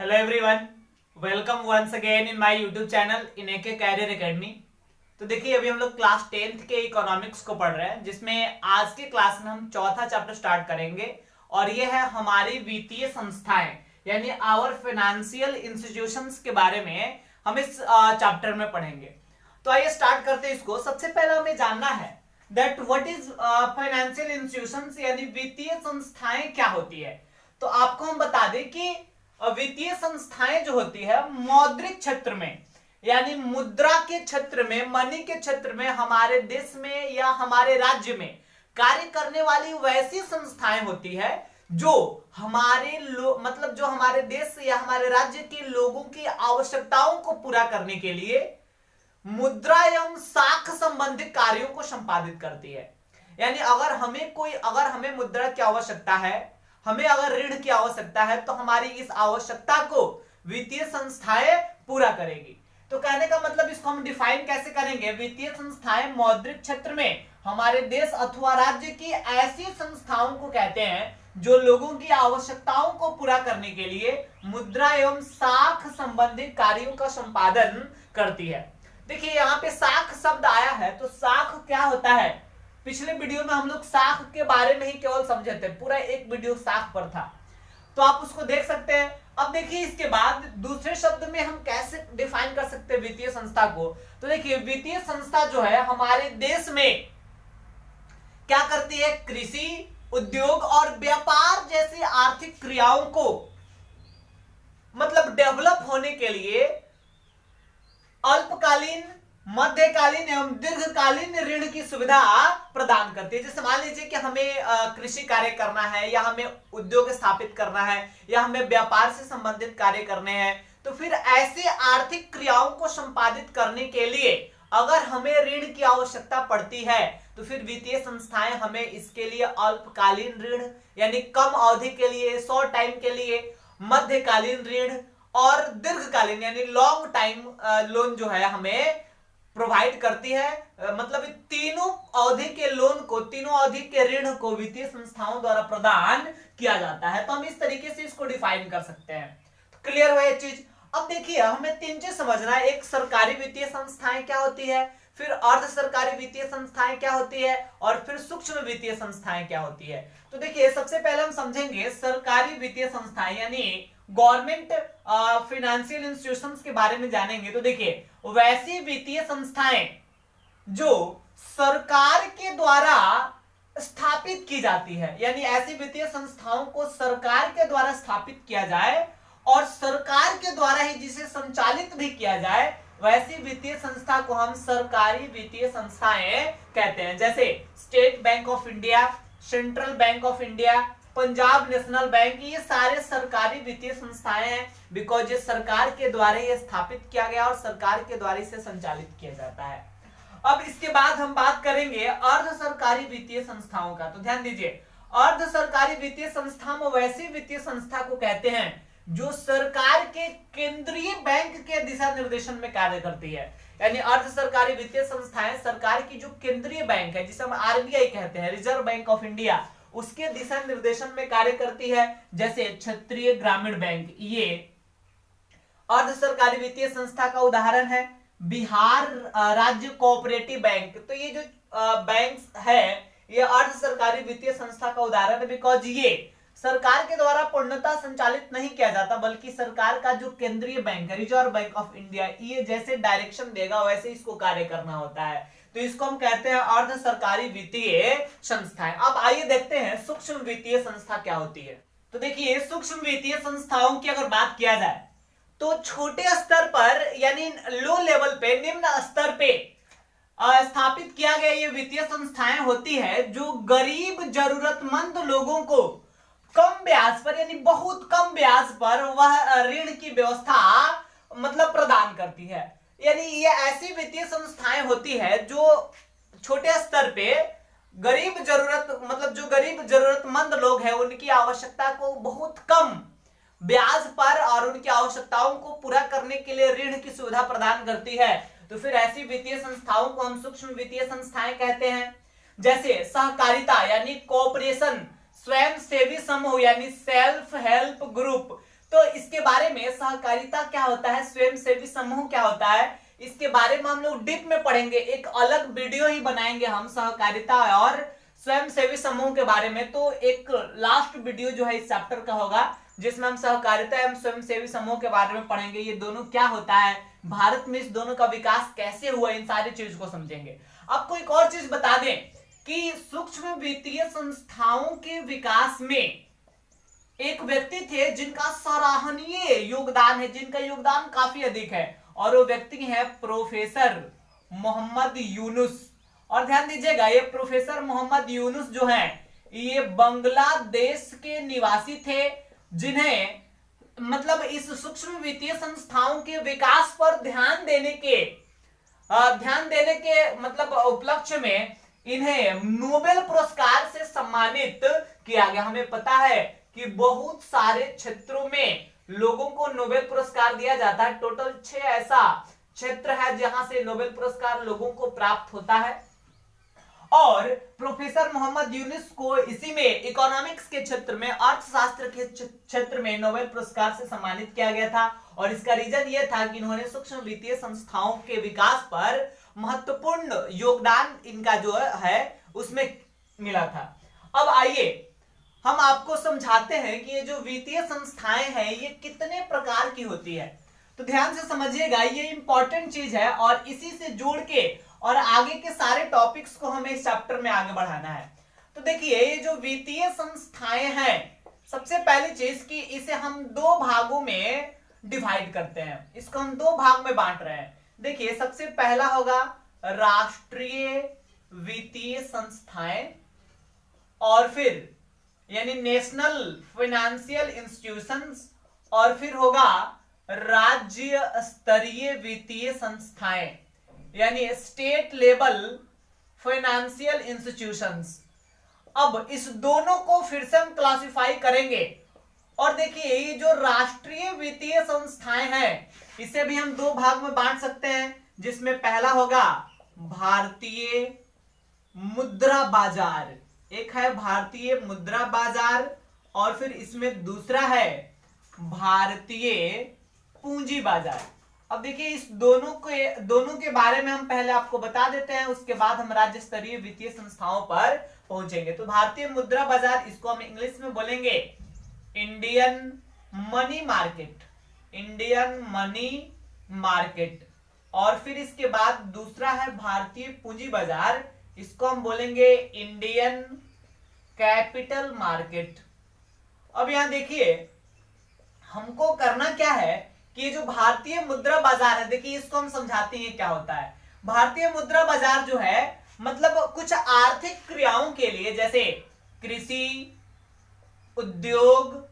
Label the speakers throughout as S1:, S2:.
S1: Hello everyone, welcome once again in my YouTube channel in AK career academy. तो देखिए, अभी हम लोग क्लास 10th के इकोनॉमिक्स को पढ़ रहे हैं, जिसमें आज के क्लास में हम चौथा चैप्टर स्टार्ट करेंगे और ये है हमारी वित्तीय संस्थाएं, यानी आवर फाइनेंशियल इंस्टीट्यूशंस के बारे में हम इस चैप्टर में पढ़ेंगे। तो आइए स्टार्ट करते हैं इसको। सबसे पहले हमें जानना है that what is financial institutions, यानी वित्तीय संस्थाएं क्या होती है। तो आपको हम बता दें कि वित्तीय संस्थाएं जो होती है मौद्रिक क्षेत्र में, यानी मुद्रा के क्षेत्र में, मनी के क्षेत्र में, हमारे देश में या हमारे राज्य में कार्य करने वाली वैसी संस्थाएं होती है जो हमारे मतलब जो हमारे देश या हमारे राज्य के लोगों की आवश्यकताओं को पूरा करने के लिए मुद्रा एवं साख संबंधित कार्यों को संपादित करती है। यानी अगर हमें मुद्रा की आवश्यकता है, हमें अगर ऋण की आवश्यकता है, तो हमारी इस आवश्यकता को वित्तीय संस्थाएं पूरा करेगी। तो कहने का मतलब इसको हम डिफाइन कैसे करेंगे? वित्तीय संस्थाएं मौद्रिक क्षेत्र में हमारे देश अथवा राज्य की ऐसी संस्थाओं को कहते हैं जो लोगों की आवश्यकताओं को पूरा करने के लिए मुद्रा एवं साख संबंधित कार्यों का संपादन करती है। देखिए, यहाँ पे साख शब्द आया है, तो साख क्या होता है? पिछले वीडियो में हम लोग साख के बारे में ही केवल समझे थे, पूरा एक वीडियो साख पर था, तो आप उसको देख सकते हैं। अब देखिए, इसके बाद दूसरे शब्द में हम कैसे डिफाइन कर सकते हैं वित्तीय संस्था को। तो देखिए, वित्तीय संस्था जो है हमारे देश में क्या करती है? कृषि, उद्योग और व्यापार जैसी आर्थिक क्रियाओं को मतलब डेवलप होने के लिए अल्पकालीन, मध्यकालीन एवं दीर्घकालीन ऋण की सुविधा प्रदान करती है। जैसे मान लीजिए कि हमें कृषि कार्य करना है, या हमें उद्योग स्थापित करना है, या हमें व्यापार से संबंधित कार्य करने हैं, तो फिर ऐसे आर्थिक क्रियाओं को संपादित करने के लिए अगर हमें ऋण की आवश्यकता पड़ती है, तो फिर वित्तीय संस्थाएं हमें इसके लिए अल्पकालीन ऋण यानी कम अवधि के लिए, शॉर्ट टाइम के लिए, मध्यकालीन ऋण और दीर्घकालीन यानी लॉन्ग टाइम लोन जो है हमें प्रोवाइड करती है। मतलब तीनों अवधि के लोन को, तीनों अवधि के ऋण को वित्तीय संस्थाओं द्वारा प्रदान किया जाता है। तो हम इस तरीके से इसको डिफाइन कर सकते हैं। तो क्लियर हुआ ये चीज। अब देखिए, हमें तीन चीज समझना है। एक, सरकारी वित्तीय संस्थाएं क्या होती है, फिर अर्ध सरकारी वित्तीय संस्थाएं क्या होती है, और फिर सूक्ष्म वित्तीय संस्थाएं क्या होती है। तो देखिए, सबसे पहले हम समझेंगे सरकारी वित्तीय संस्थाएं, यानी गवर्नमेंट फाइनेंशियल इंस्टीट्यूशंस के बारे में जानेंगे। तो देखिए, वैसी वित्तीय संस्थाएं जो सरकार के द्वारा स्थापित की जाती है, यानी ऐसी वित्तीय संस्थाओं को सरकार के द्वारा स्थापित किया जाए और सरकार के द्वारा ही जिसे संचालित भी किया जाए, वैसी वित्तीय संस्था को हम सरकारी वित्तीय संस्थाएं कहते हैं। जैसे state bank of India, central bank of India, Punjab national bank, ये सारे सरकारी वित्तीय संस्थाएं हैं, बिकॉज ये सरकार के द्वारा ही स्थापित किया गया और सरकार के द्वारा इसे संचालित किया जाता है। अब इसके बाद हम बात करेंगे अर्ध सरकारी वित्तीय संस्थाओं का। तो ध्यान दीजिए, अर्ध सरकारी वित्तीय संस्था में वैसी वित्तीय संस्था को कहते हैं जो सरकार के केंद्रीय बैंक के दिशा निर्देशन में कार्य करती है। यानी अर्ध सरकारी वित्तीय संस्थाएं सरकार की जो केंद्रीय बैंक है, जिसे हम आरबीआई कहते हैं, रिजर्व बैंक ऑफ इंडिया, उसके दिशा निर्देशन में कार्य करती है। जैसे क्षेत्रीय ग्रामीण बैंक, ये अर्ध सरकारी वित्तीय संस्था का उदाहरण है। बिहार राज्य कोऑपरेटिव बैंक, तो ये जो बैंक है, ये अर्ध सरकारी वित्तीय संस्था का उदाहरण है, बिकॉज ये सरकार के द्वारा पूर्णतः संचालित नहीं किया जाता, बल्कि सरकार का जो केंद्रीय बैंक है, रिजर्व बैंक ऑफ इंडिया, ये जैसे डायरेक्शन देगा वैसे इसको कार्य करना होता है। तो इसको हम कहते हैं अर्ध सरकारी वित्तीय संस्थाएं। अब आइए देखते हैं सूक्ष्म वित्तीय संस्था क्या होती है। तो देखिए, सूक्ष्म वित्तीय संस्थाओं की अगर बात किया जाए तो छोटे स्तर पर यानी लो लेवल पे, निम्न स्तर पे स्थापित किया गया ये वित्तीय संस्थाएं होती है जो गरीब जरूरतमंद लोगों को कम ब्याज पर यानी बहुत कम ब्याज पर वह ऋण की व्यवस्था मतलब प्रदान करती है। यानी ये ऐसी वित्तीय संस्थाएं होती है जो छोटे स्तर पे गरीब जो गरीब जरूरतमंद लोग हैं उनकी आवश्यकता को बहुत कम ब्याज पर और उनकी आवश्यकताओं को पूरा करने के लिए ऋण की सुविधा प्रदान करती है। तो फिर ऐसी वित्तीय संस्थाओं को हम सूक्ष्म वित्तीय संस्थाएं कहते हैं। जैसे सहकारिता यानी कोऑपरेशन, स्वयं सेवी समूह यानी सेल्फ हेल्प ग्रुप, तो इसके बारे में सहकारिता क्या होता है, स्वयंसेवी समूह क्या होता है, इसके बारे में हम लोग डीप में पढ़ेंगे। एक अलग वीडियो ही बनाएंगे हम सहकारिता और स्वयंसेवी समूह के बारे में। तो एक लास्ट वीडियो जो है इस चैप्टर का होगा जिसमें हम सहकारिता एवं स्वयंसेवी समूह के बारे में पढ़ेंगे। ये दोनों क्या होता है, भारत में इस दोनों का विकास कैसे हुआ, इन सारी चीज को समझेंगे। आपको एक और चीज बता दें कि सूक्ष्म वित्तीय संस्थाओं के विकास में एक व्यक्ति थे जिनका सराहनीय योगदान है, जिनका योगदान काफी अधिक है, और वो व्यक्ति है प्रोफेसर मोहम्मद यूनुस। और ध्यान दीजिएगा, ये प्रोफेसर मोहम्मद यूनुस जो है ये बांग्लादेश के निवासी थे, जिन्हें मतलब इस सूक्ष्म वित्तीय संस्थाओं के विकास पर ध्यान देने के मतलब उपलक्ष्य में इन्हें नोबेल पुरस्कार से सम्मानित किया गया। हमें पता है कि बहुत सारे क्षेत्रों में लोगों को नोबेल पुरस्कार दिया जाता है। टोटल 6 ऐसा क्षेत्र है जहां से नोबेल पुरस्कार लोगों को प्राप्त होता है, और प्रोफेसर मोहम्मद यूनुस को इसी में इकोनॉमिक्स के क्षेत्र में, अर्थशास्त्र के क्षेत्र में नोबेल पुरस्कार से सम्मानित किया गया था। और इसका रीजन यह था कि इन्होंने सूक्ष्म वित्तीय संस्थाओं के विकास पर महत्वपूर्ण योगदान इनका जो है उसमें मिला था। अब आइए हम आपको समझाते हैं कि ये जो वित्तीय संस्थाएं हैं ये कितने प्रकार की होती है। तो ध्यान से समझिएगा, ये इंपॉर्टेंट चीज है और इसी से जोड़ के और आगे के सारे टॉपिक्स को हमें इस चैप्टर में आगे बढ़ाना है। तो देखिए, ये जो वित्तीय संस्थाएं हैं, सबसे पहली चीज कि इसे हम 2 भागों में डिवाइड करते हैं, इसको हम 2 भाग में बांट रहे हैं। देखिए, सबसे पहला होगा राष्ट्रीय वित्तीय संस्थाएं, और फिर यानी नेशनल फाइनेंशियल इंस्टीट्यूशंस, और फिर होगा राज्य स्तरीय वित्तीय संस्थाएं यानी स्टेट लेवल फाइनेंशियल इंस्टीट्यूशंस। अब इस दोनों को फिर से हम क्लासिफाई करेंगे, और देखिए ये जो राष्ट्रीय वित्तीय संस्थाएं हैं इसे भी हम 2 भाग में बांट सकते हैं, जिसमें पहला होगा भारतीय मुद्रा बाजार, एक है भारतीय मुद्रा बाजार, और फिर इसमें दूसरा है भारतीय पूंजी बाजार। अब देखिए, इस दोनों के बारे में हम पहले आपको बता देते हैं, उसके बाद हम राज्य स्तरीय वित्तीय संस्थाओं पर पहुंचेंगे। तो भारतीय मुद्रा बाजार, इसको हम इंग्लिश में बोलेंगे Indian money market, Indian money market. और फिर इसके बाद दूसरा है भारतीय पूंजी बाजार, इसको हम बोलेंगे इंडियन कैपिटल मार्केट। अब यहां देखिए, हमको करना क्या है कि जो भारतीय मुद्रा बाजार है, देखिए इसको हम समझाते हैं क्या होता है। भारतीय मुद्रा बाजार जो है मतलब कुछ आर्थिक क्रियाओं के लिए, जैसे कृषि, उद्योग,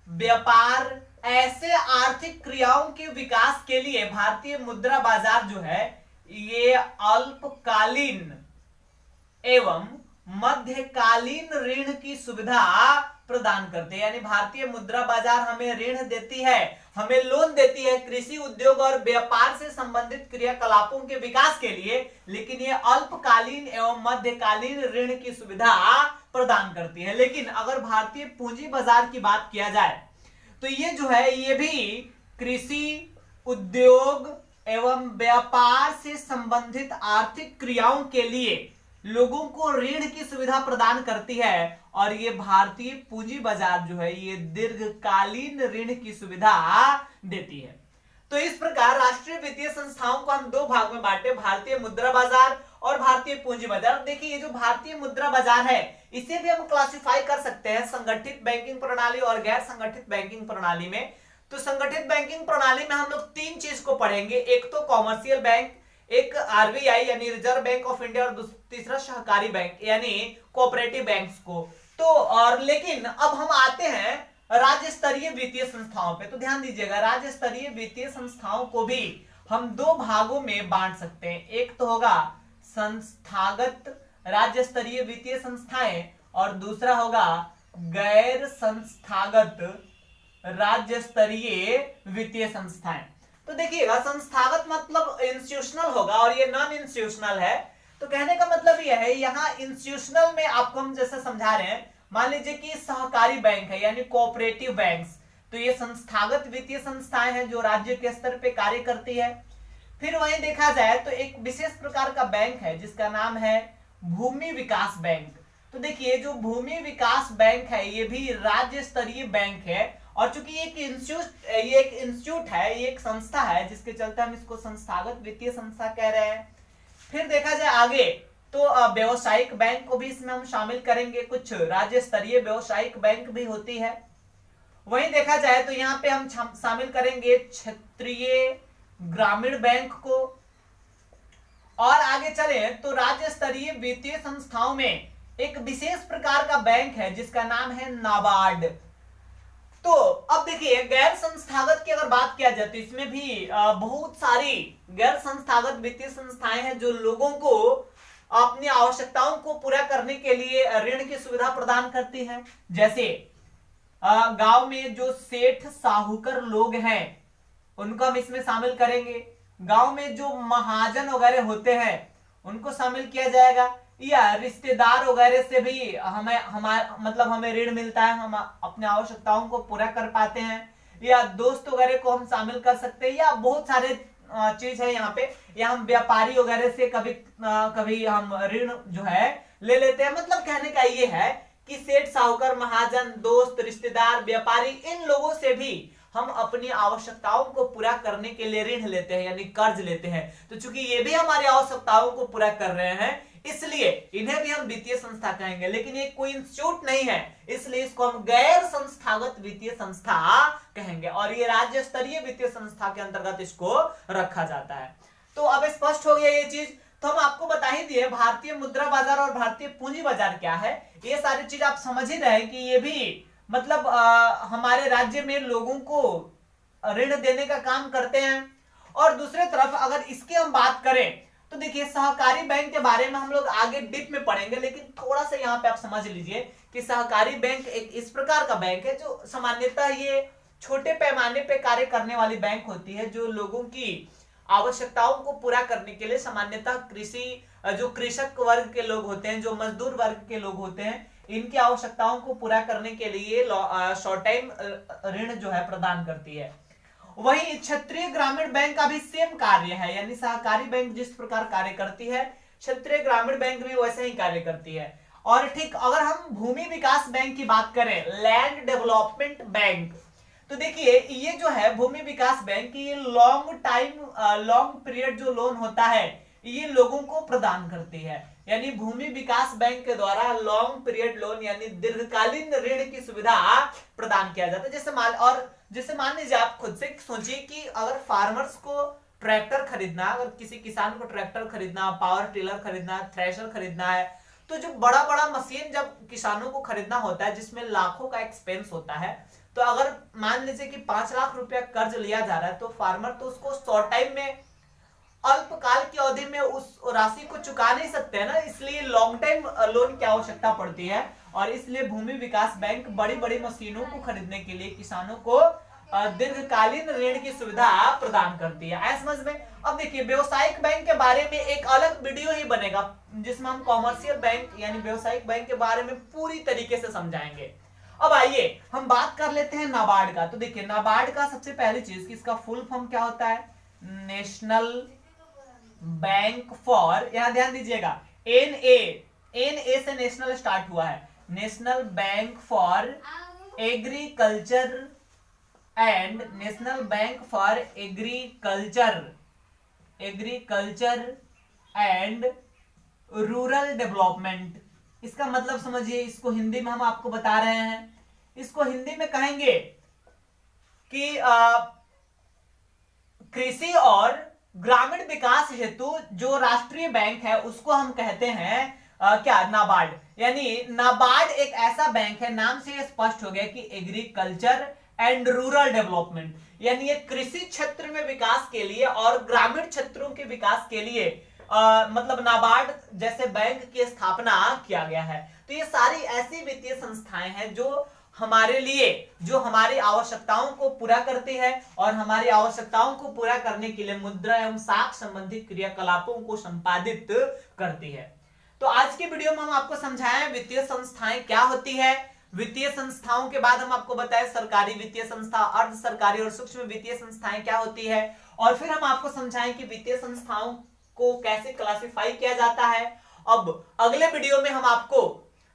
S1: व्यापार, ऐसे आर्थिक क्रियाओं के विकास के लिए भारतीय मुद्रा बाजार जो है ये अल्पकालीन एवं मध्यकालीन ऋण की सुविधा प्रदान करते हैं। यानी भारतीय मुद्रा बाजार हमें ऋण देती है, हमें लोन देती है कृषि, उद्योग और व्यापार से संबंधित क्रियाकलापों के विकास के लिए, लेकिन ये अल्पकालीन एवं मध्यकालीन ऋण की सुविधा प्रदान करती है। लेकिन अगर भारतीय पूंजी बाजार की बात किया जाए तो ये जो है ये भी कृषि, उद्योग एवं व्यापार से संबंधित आर्थिक क्रियाओं के लिए लोगों को ऋण की सुविधा प्रदान करती है, और ये भारतीय पूंजी बाजार जो है ये दीर्घकालीन ऋण की सुविधा देती है। तो इस प्रकार राष्ट्रीय वित्तीय संस्थाओं को हम 2 भाग में बांटे, भारतीय मुद्रा बाजार और भारतीय पूंजी बाजार। देखिए, ये जो भारतीय मुद्रा बाजार है इसे भी हम क्लासिफाई कर सकते हैं संगठित बैंकिंग प्रणाली और गैर संगठित बैंकिंग प्रणाली में। तो संगठित बैंकिंग प्रणाली में हम लोग 3 चीज को पढ़ेंगे, एक तो कॉमर्शियल बैंक, एक आरबीआई यानी रिजर्व बैंक ऑफ इंडिया, और तीसरा सहकारी बैंक यानी कोऑपरेटिव बैंक्स को। तो और लेकिन अब हम आते हैं राज्य स्तरीय वित्तीय संस्थाओं पे। तो ध्यान दीजिएगा, राज्य स्तरीय वित्तीय संस्थाओं को भी हम 2 भागों में बांट सकते हैं। एक तो होगा संस्थागत राज्य स्तरीय वित्तीय संस्थाएं, और दूसरा होगा गैर संस्थागत राज्य स्तरीय वित्तीय संस्थाएं। तो देखिएगा, संस्थागत मतलब इंस्टीट्यूशनल होगा और ये नॉन इंस्टीट्यूशनल है। तो कहने का मतलब यह है, यहाँ इंस्टीट्यूशनल में आपको हम जैसे समझा रहे हैं, मान लीजिए कि सहकारी बैंक है यानी कोऑपरेटिव बैंक्स, तो ये संस्थागत वित्तीय संस्थाएं हैं जो राज्य के स्तर पे कार्य करती है। फिर वहीं देखा जाए तो एक विशेष प्रकार का बैंक है जिसका नाम है भूमि विकास बैंक। तो देखिए जो भूमि विकास बैंक है ये भी राज्य स्तरीय बैंक है, और चूंकि ये एक इंस्टीट्यूट है, ये एक संस्था है, जिसके चलते हम इसको संस्थागत वित्तीय संस्था कह रहे हैं। फिर देखा जाए आगे तो व्यवसायिक बैंक को भी इसमें हम शामिल करेंगे, कुछ राज्य स्तरीय व्यवसायिक बैंक भी होती है। वहीं देखा जाए तो यहाँ पे हम शामिल करेंगे क्षेत्रीय ग्रामीण बैंक को, और आगे चले तो राज्य स्तरीय वित्तीय संस्थाओं में एक विशेष प्रकार का बैंक है जिसका नाम है नाबार्ड। तो अब देखिए गैर संस्थागत की अगर बात किया जाए तो इसमें भी बहुत सारी गैर संस्थागत वित्तीय संस्थाएं हैं जो लोगों को अपनी आवश्यकताओं को पूरा करने के लिए ऋण की सुविधा प्रदान करती है। जैसे गांव में जो सेठ साहूकर लोग हैं उनको हम इसमें शामिल करेंगे, गांव में जो महाजन वगैरह होते हैं उनको शामिल किया जाएगा, या रिश्तेदार वगैरह से भी हमें ऋण मिलता है, हम अपने आवश्यकताओं को पूरा कर पाते हैं, या दोस्त वगैरह को हम शामिल कर सकते हैं, या बहुत सारे चीज है यहाँ पे, या हम व्यापारी वगैरह से कभी हम ऋण जो है ले लेते हैं। मतलब कहने का ये है कि सेठ साहूकार महाजन दोस्त रिश्तेदार व्यापारी इन लोगों से भी हम अपनी आवश्यकताओं को पूरा करने के लिए ऋण लेते हैं यानी कर्ज लेते हैं। तो चूंकि ये भी हमारी आवश्यकताओं को पूरा कर रहे हैं इसलिए इन्हें भी हम वित्तीय संस्था कहेंगे, लेकिन ये कोई इंस्टीट्यूट नहीं है इसलिए इसको हम गैर संस्थागत वित्तीय संस्था कहेंगे, और ये राज्य स्तरीय वित्तीय संस्था के अंतर्गत इसको रखा जाता है। तो अब स्पष्ट हो गया ये चीज। तो हम आपको बता ही दिए भारतीय मुद्रा बाजार और भारतीय पूंजी बाजार क्या है, ये सारी चीज आप समझ ही रहे कि ये भी मतलब हमारे राज्य में लोगों को ऋण देने का काम करते हैं। और दूसरे तरफ अगर इसकी हम बात करें तो देखिए सहकारी बैंक के बारे में हम लोग आगे डीप में पढ़ेंगे, लेकिन थोड़ा सा यहाँ पे आप समझ लीजिए कि सहकारी बैंक एक इस प्रकार का बैंक है जो सामान्यतः ये छोटे पैमाने पे कार्य करने वाली बैंक होती है, जो लोगों की आवश्यकताओं को पूरा करने के लिए सामान्यतः जो कृषक वर्ग के लोग होते हैं, जो मजदूर वर्ग के लोग होते हैं, इनकी आवश्यकताओं को पूरा करने के लिए शॉर्ट टाइम ऋण जो है प्रदान करती है। वही क्षेत्रीय ग्रामीण बैंक का भी सेम कार्य है, यानी सहकारी बैंक जिस प्रकार कार्य करती है क्षेत्रीय ग्रामीण बैंक भी वैसे ही कार्य करती है। और ठीक अगर हम भूमि विकास बैंक की बात करें, लैंड डेवलपमेंट बैंक, तो देखिए ये जो है भूमि विकास बैंक ये लॉन्ग पीरियड जो लोन होता है ये लोगों को प्रदान करती है, यानी भूमि विकास बैंक के द्वारा लॉन्ग पीरियड लोन यानी दीर्घकालीन ऋण की सुविधा प्रदान किया जाता है। जैसे मान लीजिए आप खुद से सोचिए कि अगर फार्मर्स को ट्रैक्टर खरीदना, अगर किसी किसान को ट्रैक्टर खरीदना, पावर टिलर खरीदना, थ्रेशर खरीदना है, तो जो बड़ा बड़ा मशीन जब किसानों को खरीदना होता है जिसमें लाखों का एक्सपेंस होता है, तो अगर मान लीजिए कि 5 लाख रुपया कर्ज लिया जा रहा है तो फार्मर तो उसको शॉर्ट टाइम में अल्पकाल की अवधि में उस राशि को चुका नहीं सकते हैं ना, इसलिए लॉन्ग टाइम लोन की आवश्यकता पड़ती है। और इसलिए भूमि विकास बैंक बड़ी बड़ी मशीनों को खरीदने के लिए किसानों को दीर्घकालीन ऋण की सुविधा प्रदान करती है। ऐसा समझ में। अब देखिए व्यवसायिक बैंक के बारे में एक अलग वीडियो ही बनेगा जिसमें हम कॉमर्शियल बैंक यानी व्यवसायिक बैंक के बारे में पूरी तरीके से समझाएंगे। अब आइए हम बात कर लेते हैं नाबार्ड का। तो देखिए नाबार्ड का सबसे पहली चीज कि इसका फुल फॉर्म क्या होता है, नेशनल बैंक फॉर, यहां ध्यान दीजिएगा एनए से नेशनल स्टार्ट हुआ है, national bank for agriculture and national bank for agriculture and rural development. इसका मतलब समझिए, इसको हिंदी में हम आपको बता रहे हैं, इसको हिंदी में कहेंगे कि कृषि और ग्रामीण विकास हेतु जो राष्ट्रीय बैंक है उसको हम कहते हैं क्या, नाबार्ड। यानी नाबार्ड एक ऐसा बैंक है, नाम से स्पष्ट हो गया कि एग्रीकल्चर एंड रूरल डेवलपमेंट, यानी ये कृषि क्षेत्र में विकास के लिए और ग्रामीण क्षेत्रों के विकास के लिए मतलब नाबार्ड जैसे बैंक की स्थापना किया गया है। तो ये सारी ऐसी वित्तीय संस्थाएं हैं जो हमारे लिए, जो हमारी आवश्यकताओं को पूरा करती है और हमारी आवश्यकताओं को पूरा करने के लिए मुद्रा एवं साख संबंधित क्रियाकलापों को संपादित करती है। तो आज के वीडियो में हम आपको समझाएं वित्तीय संस्थाएं क्या होती है, वित्तीय संस्थाओं के बाद हम आपको बताए सरकारी वित्तीय संस्था, अर्ध सरकारी और सूक्ष्म वित्तीय संस्थाएं क्या होती है, और फिर हम आपको समझाएं कि वित्तीय संस्थाओं को कैसे क्लासिफाई किया जाता है। अब अगले वीडियो में हम आपको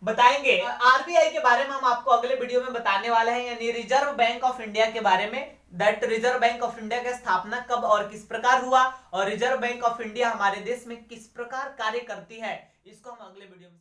S1: बताएंगे आरबीआई के बारे में, हम आपको अगले वीडियो में बताने वाले हैं, यानी रिजर्व बैंक ऑफ इंडिया के बारे में। That reserve bank of India का स्थापना कब और किस प्रकार हुआ, और रिजर्व बैंक ऑफ इंडिया हमारे देश में किस प्रकार कार्य करती है, इसको हम अगले वीडियो में